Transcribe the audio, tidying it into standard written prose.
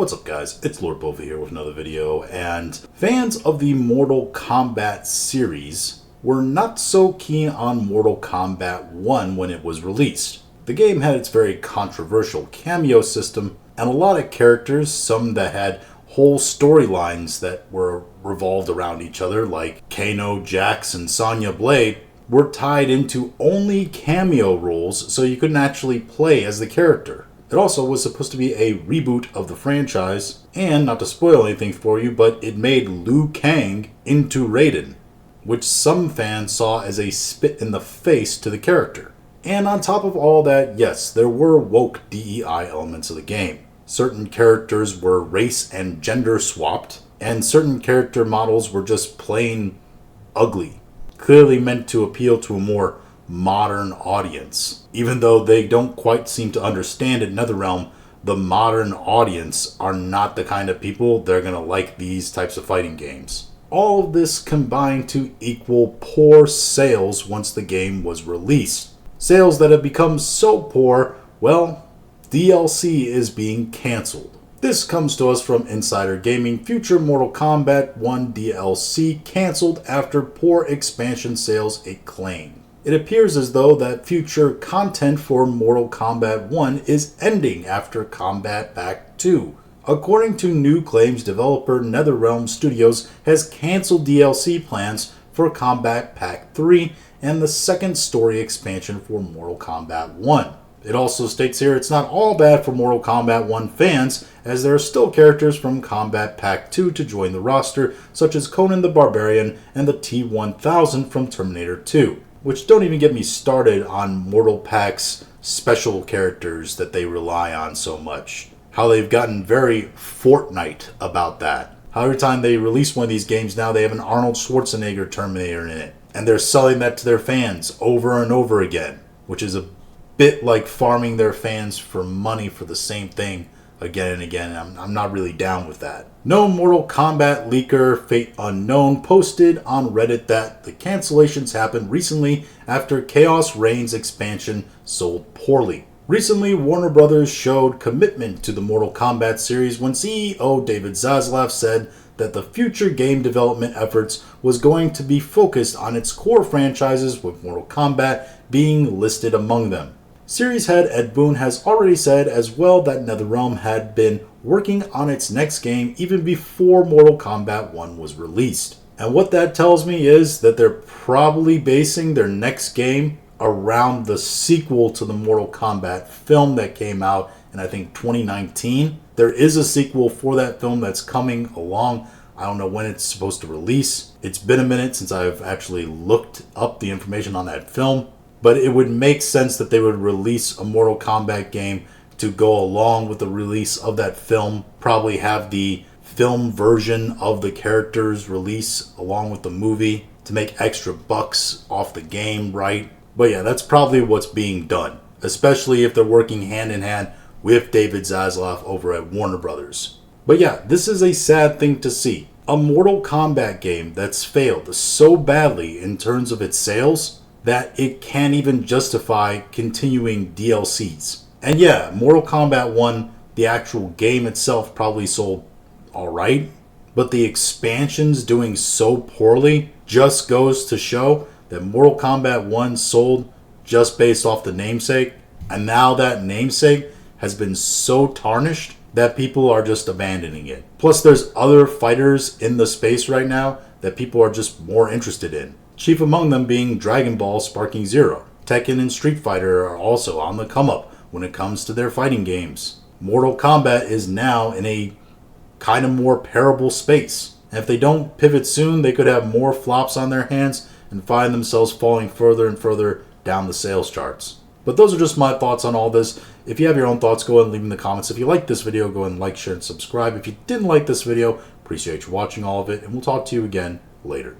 What's up guys, it's Lord Bova here with another video, and fans of the Mortal Kombat series were not so keen on Mortal Kombat 1 when it was released. The game had its very controversial cameo system, and a lot of characters, some that had whole storylines that were revolved around each other, like Kano, Jax, and Sonya Blade, were tied into only cameo roles so you couldn't actually play as the character. It also was supposed to be a reboot of the franchise, and not to spoil anything for you, but it made Liu Kang into Raiden, which some fans saw as a spit in the face to the character. And on top of all that, yes, there were woke DEI elements of the game. Certain characters were race and gender swapped, and certain character models were just plain ugly, clearly meant to appeal to a more modern audience. Even though they don't quite seem to understand at NetherRealm, the modern audience are not the kind of people they're gonna like these types of fighting games. All of this combined to equal poor sales once the game was released. Sales that have become so poor, well, DLC is being cancelled. This comes to us from Insider Gaming. Future Mortal Kombat 1 DLC cancelled after poor expansion sales, it claimed. It appears as though that future content for Mortal Kombat 1 is ending after Kombat Pack 2. According to new claims, developer NetherRealm Studios has canceled DLC plans for Kombat Pack 3 and the second story expansion for Mortal Kombat 1. It also states here it's not all bad for Mortal Kombat 1 fans, as there are still characters from Kombat Pack 2 to join the roster, such as Conan the Barbarian and the T-1000 from Terminator 2. Which don't even get me started on Mortal Pack's special characters that they rely on so much. How they've gotten very Fortnite about that. How every time they release one of these games now, they have an Arnold Schwarzenegger Terminator in it. And they're selling that to their fans over and over again. Which is a bit like farming their fans for money for the same thing again and again. I'm not really down with that. No Mortal Kombat leaker, Fate Unknown, posted on Reddit that the cancellations happened recently after Chaos Reigns expansion sold poorly. Recently, Warner Bros. Showed commitment to the Mortal Kombat series when CEO David Zaslav said that the future game development efforts was going to be focused on its core franchises, with Mortal Kombat being listed among them. Series head Ed Boon has already said as well that NetherRealm had been working on its next game even before Mortal Kombat 1 was released. And what that tells me is that they're probably basing their next game around the sequel to the Mortal Kombat film that came out in, I think, 2019. There is a sequel for that film that's coming along. I don't know when it's supposed to release. It's been a minute since I've actually looked up the information on that film. But it would make sense that they would release a Mortal Kombat game to go along with the release of that film. Probably have the film version of the characters release along with the movie to make extra bucks off the game, right? But yeah, that's probably what's being done. Especially if they're working hand in hand with David Zaslav over at Warner Bros. But yeah, this is a sad thing to see. A Mortal Kombat game that's failed so badly in terms of its sales that it can't even justify continuing DLCs. And yeah, Mortal Kombat 1, the actual game itself probably sold alright, but the expansions doing so poorly just goes to show that Mortal Kombat 1 sold just based off the namesake, and now that namesake has been so tarnished that people are just abandoning it. Plus there's other fighters in the space right now that people are just more interested in. Chief among them being Dragon Ball Sparking Zero. Tekken and Street Fighter are also on the come up when it comes to their fighting games. Mortal Kombat is now in a kind of more parable space. And if they don't pivot soon, they could have more flops on their hands and find themselves falling further and further down the sales charts. But those are just my thoughts on all this. If you have your own thoughts, go ahead and leave them in the comments. If you like this video, go ahead and like, share, and subscribe. If you didn't like this video, appreciate you watching all of it, and we'll talk to you again later.